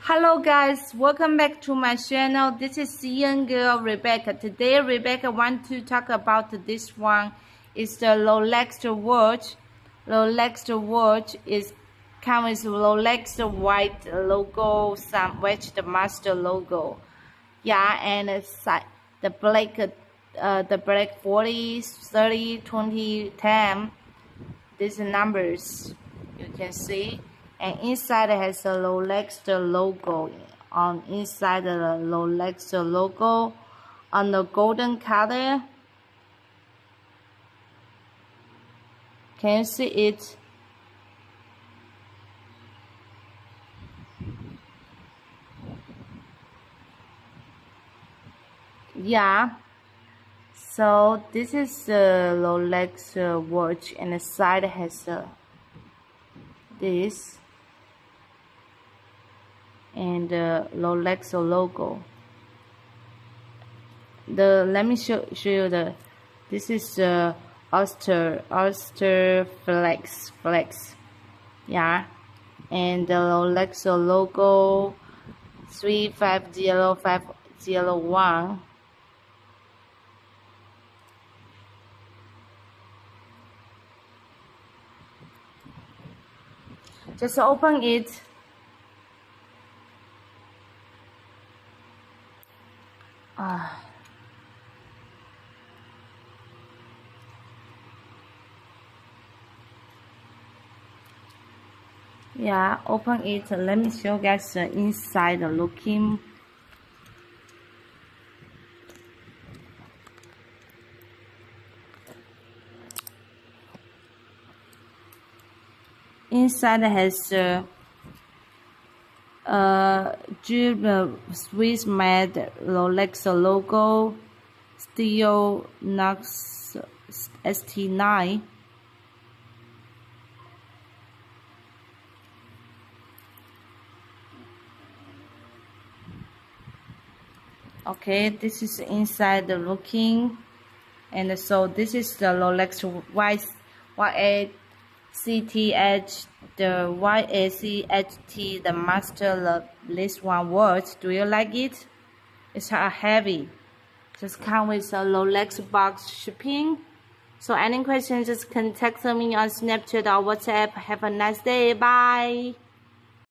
Hello guys, welcome back to my channel. This is young girl Rebecca. Today Rebecca want to talk about this one. It's the Rolex watch. Rolex watch is comes with Rolex white logo, some Yacht-Master logo. Yeah, and it's the black 40, 30, 20, 10. These numbers you can see. And inside it has a Rolex logo. On inside the Rolex logo, on the golden color. Can you see it? Yeah. So this is the Rolex watch, and the side has this. And the Rolex logo. Let me show you this is Oyster flex, yeah, and the Rolex logo 350501. Just open it. Yeah, open it. Let me show you guys the inside looking. Inside has Swiss made Rolex logo, steel Knox ST9. Okay, this is inside the looking, and so this is the Rolex YACTH, the YACHT, the master this one watch. Do you like it? It's heavy. Just come with a Rolex box shipping. So any questions, just contact me on Snapchat or WhatsApp. Have a nice day. Bye.